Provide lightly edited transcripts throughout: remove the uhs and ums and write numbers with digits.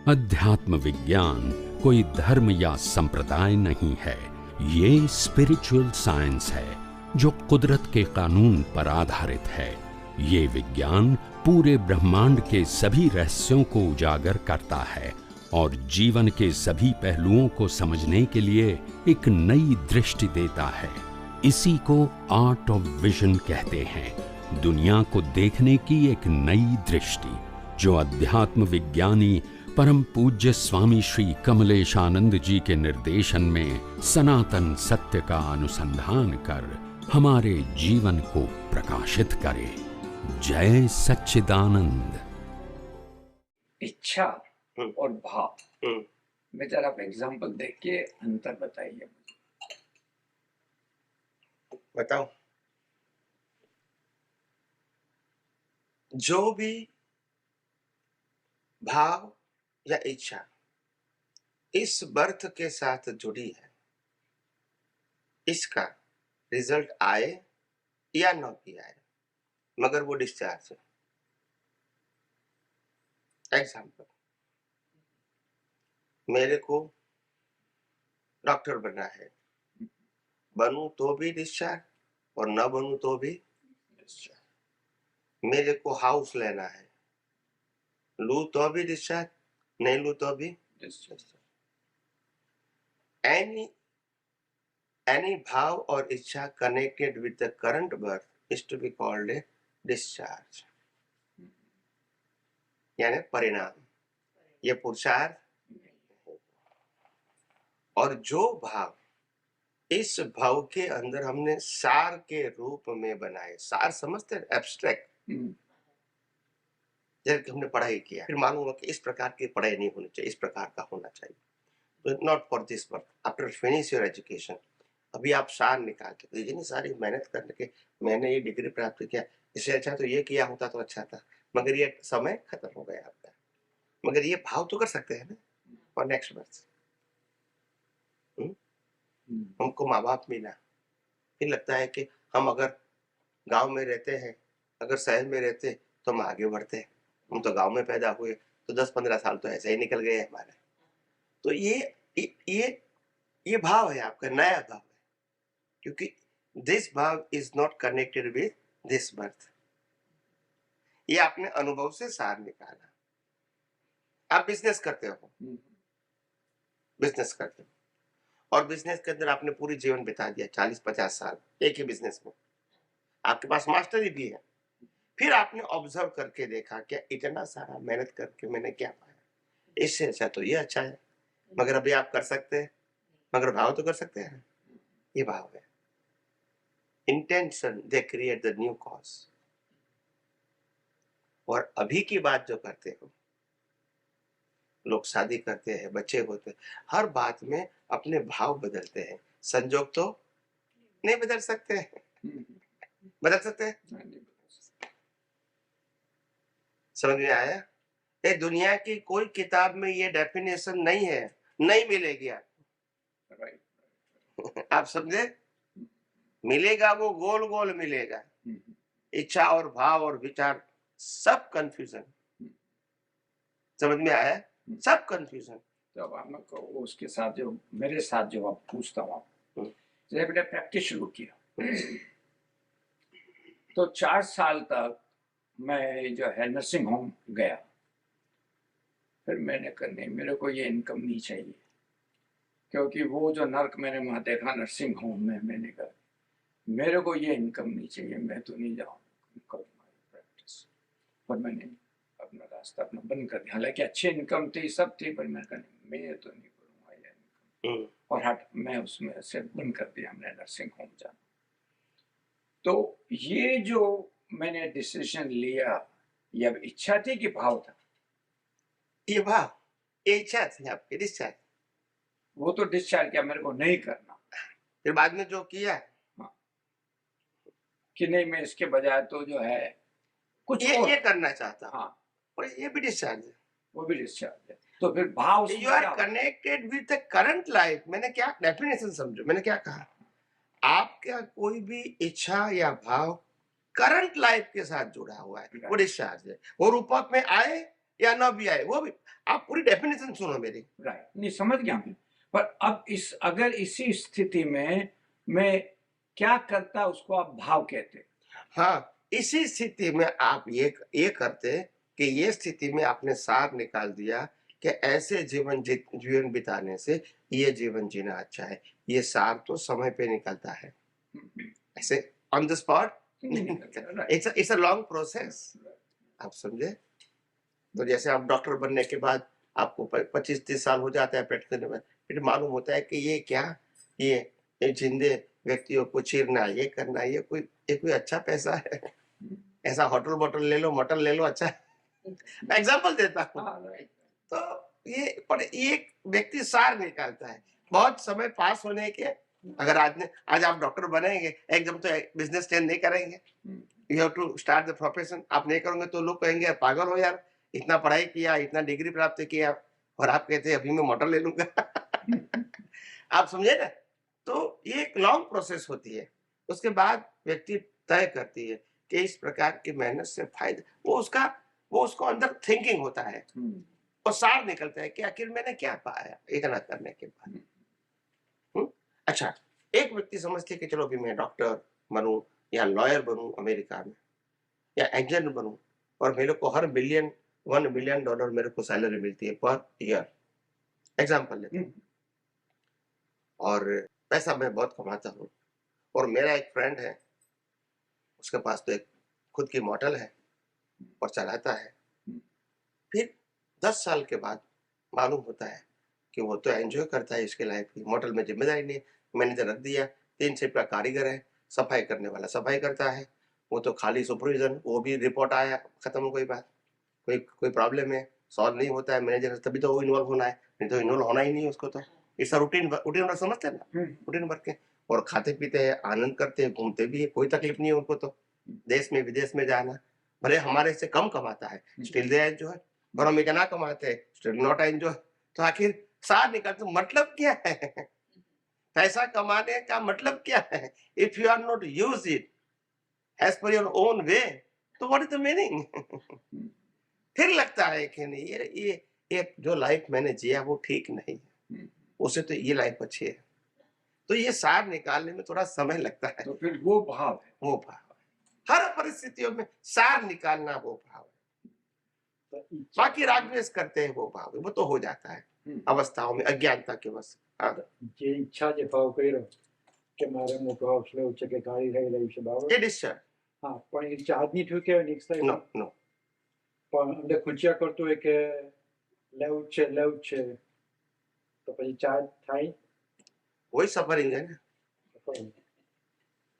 अध्यात्म विज्ञान कोई धर्म या संप्रदाय नहीं है, ये स्पिरिचुअल साइंस है जो कुदरत के कानून पर आधारित है। ये विज्ञान पूरे ब्रह्मांड के सभी रहस्यों को उजागर करता है और जीवन के सभी पहलुओं को समझने के लिए एक नई दृष्टि देता है। इसी को आर्ट ऑफ विजन कहते हैं, दुनिया को देखने की एक नई दृष्टि, जो अध्यात्म विज्ञानी परम पूज्य स्वामी श्री कमलेशानंद जी के निर्देशन में सनातन सत्य का अनुसंधान कर हमारे जीवन को प्रकाशित करे। जय सच्चिदानंद। इच्छा और भाव में जरा आप एग्जाम्पल देख के अंतर बताइए। बताओ। जो भी भाव या इच्छा इस बर्थ के साथ जुड़ी है, इसका रिजल्ट आए या न भी आए, मगर वो डिस्चार्ज है। एग्जाम्पल, मेरे को डॉक्टर बनना है, बनूं तो भी डिस्चार्ज और न बनूं तो भी डिस्चार्ज। मेरे को हाउस लेना है, लू तो भी डिस्चार्ज, नहीं लू तो भी डिस्चार्ज। any भाव और इच्छा connected with the current birth is to be called a discharge, यानी परिणाम, ये पुरुषार्थ। और जो भाव इस भाव के अंदर हमने सार के रूप में बनाए, सार समझते हैं, एब्स्ट्रैक्ट, जैसे हमने पढ़ाई किया, फिर मालूम हो कि इस प्रकार की पढ़ाई नहीं होनी चाहिए, इस प्रकार का होना चाहिए, तो not for this birth. After finish your education, अभी आप सार निकाल के इतनी सारी मेहनत करने के मैंने ये डिग्री प्राप्त किया, इससे अच्छा तो ये किया होता तो अच्छा था, मगर ये समय खत्म हो गया आपका। मगर ये भाव तो कर सकते हैं ना फॉर नेक्स्ट बर्थ। हमको माँ बाप मिला, फिर लगता है कि हम अगर गांव में रहते हैं, अगर शहर में रहते तो हम आगे बढ़ते हैं। हम तो गांव में पैदा हुए तो 10-15 साल तो ऐसे ही निकल गए हमारे। तो ये भाव है आपका, नया भाव है, क्योंकि दिस भाव is not connected with this birth. ये आपने अनुभव से सार निकाला। आप बिजनेस करते हो, बिजनेस करते हो, और बिजनेस के अंदर आपने पूरी जीवन बिता दिया, 40-50 साल एक ही बिजनेस में, आपके पास मास्टरी भी है। फिर आपने ऑब्जर्व करके देखा क्या इतना सारा मेहनत करके मैंने क्या पाया, इससे अच्छा तो ये अच्छा है। मगर अभी आप कर सकते हैं, मगर भाव तो कर सकते हैं। ये भाव है। Intention they create the new cause. और अभी की बात जो करते हो, लोग शादी करते हैं, बच्चे होते हैं, हर बात में अपने भाव बदलते हैं। संजोग तो नहीं बदल सकते हैं। बदल सकते हैं? समझ में आया? ये दुनिया की कोई किताब में ये डेफिनेशन नहीं है, नहीं मिलेगी आपको। आप समझे? मिलेगा वो गोल गोल मिलेगा। इच्छा और भाव और विचार सब कंफ्यूजन। समझ में आया? सब कंफ्यूजन। तो अब आपको उसके साथ जो मेरे साथ जो आप पूछता हूँ, जब मैंने प्रैक्टिस शुरू किया तो 4 साल तक मैं जो है नर्सिंग होम गया। फिर मैंने कहा नहीं, मेरे को ये इनकम नहीं चाहिए, क्योंकि वो जो नर्क मैंने वहाँ देखा नर्सिंग होम में, मैंने कहा मेरे को ये इनकम नहीं चाहिए, मैं तो नहीं जाऊँगा प्रैक्टिस। और मैंने अपना रास्ता अपना बंद कर दिया। हालांकि अच्छी इनकम थी, सब थी, पर मैंने कहा मैं तो नहीं करूँगा ये इनकम, और मैं उसमें से बंद कर दिया, हमने नर्सिंग होम जाना। तो ये जो मैंने डिसीजन लिया, ये इच्छा थी कि भाव था? ये भाव, ये इच्छा थी आपकी, डिस्चार्ज। वो तो डिस्चार्ज किया, मेरे को नहीं करना। फिर बाद में जो किया, हाँ, कि नहीं मैं इसके बजाय तो जो है कुछ ये करना चाहता। हाँ, और ये भी डिस्चार्ज है, वो भी डिस्चार्ज है। तो फिर भाव, you are connected with the current life. मैंने क्या डेफिनेशन समझो, मैंने क्या कहा, आपका कोई भी इच्छा या भाव करंट लाइफ के साथ जुड़ा हुआ है, वो डिस्चार्ज है। वो रूप में आए या ना भी आए, वो भी आप पूरी डेफिनेशन सुनो मेरी। राइट, नहीं समझ गया मैं। पर अब अगर इसी स्थिति में मैं क्या करता, उसको आप भाव कहते। हाँ, इसी स्थिति में आप ये करते कि ये स्थिति में आपने सार निकाल दिया कि ऐसे जीवन बिताने से ये जीवन जीना अच्छा है। ये सार तो समय पे निकलता है, ऐसे ऑन द स्पॉट नहीं निकलता। इट्स अ लॉन्ग प्रोसेस, आप समझे। तो जैसे आप डॉक्टर बनने के बाद आपको 25-30 साल हो जाता है प्रैक्टिस करने में, फिर मालूम होता है कि ये क्या, ये जिंदे व्यक्तियों को चीरना, ये करना, ये कोई अच्छा पैसा है। ऐसा होटल बोटल ले लो, मटन ले लो, अच्छा मैं एग्जाम्पल देता हूँ। तो पर एक व्यक्ति सार निकालता है बहुत समय पास होने के। अगर आज आप डॉक्टर बनेंगे, एकदम तो बिजनेस चेंज नहीं करेंगे। You have to start the profession. आप नहीं करोगे तो लोग कहेंगे पागल हो यार, इतना पढ़ाई किया, इतना डिग्री प्राप्त किया, और आप कहते हैं अभी मैं मोटर ले लूंगा। आप समझे ना। तो ये एक लॉन्ग प्रोसेस होती है। उसके बाद व्यक्ति तय करती है कि इस प्रकार की मेहनत से फायदा, वो उसको अंदर थिंकिंग होता है और सार निकलता है कि आखिर मैंने क्या पाया इतना करने के बाद। अच्छा, एक व्यक्ति समझते कि चलो भी मैं डॉक्टर बनूं या लॉयर बनूं अमेरिका में, या एजेंट बनूं, और मेरे को हर $1 बिलियन मेरे को सैलरी मिलती है पर ईयर, एग्जाम्पल लेते हैं, और पैसा मैं बहुत कमाता हूँ, और मेरा एक फ्रेंड है, उसके पास तो एक खुद की मॉडल है और चलाता है। फिर 10 साल के बाद मालूम होता है कि वो तो एंजॉय करता है इसके लाइफ की, मॉडल में जिम्मेदारी नहीं, मैनेजर रख दिया, 3 शिफ्ट का कारीगर है, सफाई करने वाला सफाई करता है, वो तो खाली सुपरविजन, वो भी रिपोर्ट आया खत्म, कोई बात, कोई प्रॉब्लम है सॉल्व नहीं होता है, मैनेजर तभी तो वो इन्वॉल्व होना है, नहीं तो इन्वॉल्व होना ही नहीं उसको। तो इट्स रूटीन वर्क, समझते हैं ना, रूटीन वर्क है। और खाते पीते हैं, आनंद करते हैं, घूमते भी है, कोई तकलीफ नहीं है उनको। तो देश में विदेश में जाना, भले हमारे से कम कमाता है स्टिल दे एंजॉय, और हम इतना कमाते हैं स्टिल नॉट एंजॉय। तो आखिर सार निकालते मतलब क्या है? पैसा कमाने का मतलब क्या है? If you are not use it as per your own way, तो व्हाट इज द मीनिंग? फिर लगता है कि नहीं, ये जो लाइफ मैंने जिया वो ठीक नहीं है, उससे तो ये लाइफ अच्छी है। तो ये सार निकालने में थोड़ा समय लगता है। तो फिर वो भाव है, वो भाव है, हर परिस्थितियों में सार निकालना वो भाव है। बाकी राग द्वेष करते हैं वो भाव है, वो तो हो जाता है अवस्थाओं में, अज्ञानता के वश। જે ઈચ્છા જે ભાવ કર્યો કે મારે મોટો હાઉસ લેવું છે કે ગાડી લઈ લેવી છે બરાબર, ये डिस्चार्ज હા પણ એ ચાર્જ નહીં થયું કે નેક્સ્ટ ટાઈમ नो नो પણ અંદર ખુંચ્યા કરતું હોય કે લેવું જ છે તો પછી ચાર્જ થાય वही सफरिंग है ना।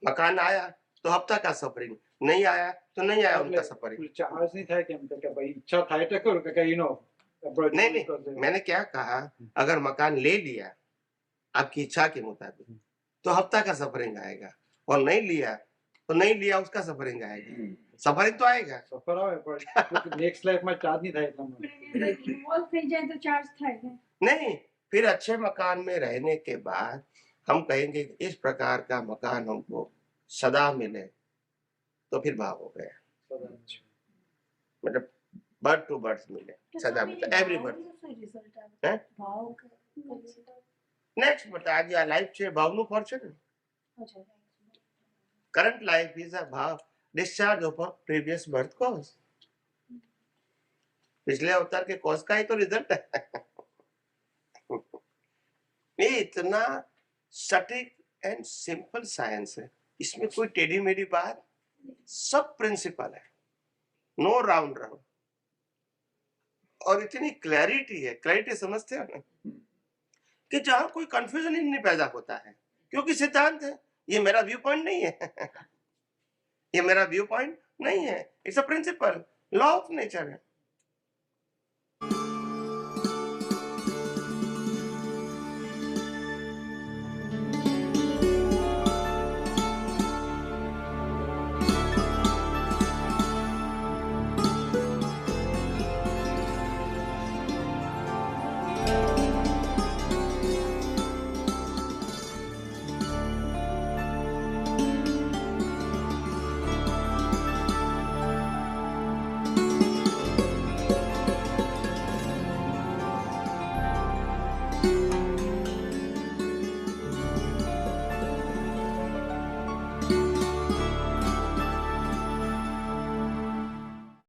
मकान आया तो हफ्ता का सफरिंग, नहीं आया तो नहीं आया उनका सफरिंग। ચાર્જ નહીં થાય કેમ કે ભાઈ ઈચ્છા થાય તો કરું કે કઈ નો नहीं, मैंने क्या कहा, अगर मकान ले लिया आपकी इच्छा के मुताबिक तो हफ्ता का सफरिंग आएगा, और नहीं लिया तो नहीं लिया उसका सफरिंग आएगा। सफरिंग तो आएगा, સફર આવે પણ નેક્સ્ટ લાઈફમાં ચાર્જ નહીં થાય એટલા માટે ઇન્વોલ્વ થઈ જાય તો ચાર્જ થાય ને। नहीं। फिर अच्छे मकान में रहने के बाद हम कहेंगे इस प्रकार का मकान हमको सदा मिले, तो फिर भाव हो गया, मतलब बर्थ टू बर्थ मिले, सदा मिले, एवरी बर्थ। हैं? नेक्स्ट बता दिया लाइफ છે ભાવનું ફળ છે ને। करंट लाइफ इज अ भाव discharge of previous birth cause, पिछले अवतार के कॉज का ही तो रिजल्ट है। ये इतना सटीक एंड सिंपल साइंस है, इसमें कोई टेढ़ी मेढ़ी बात, सब प्रिंसिपल है, नो राउंड राउंड, और इतनी क्लैरिटी है। क्लैरिटी समझते हो ना, कि जहां कोई कंफ्यूजन ही नहीं पैदा होता है, क्योंकि सिद्धांत है, ये मेरा व्यू पॉइंट नहीं है। ये मेरा व्यू पॉइंट नहीं है, it's a principle, law of nature है।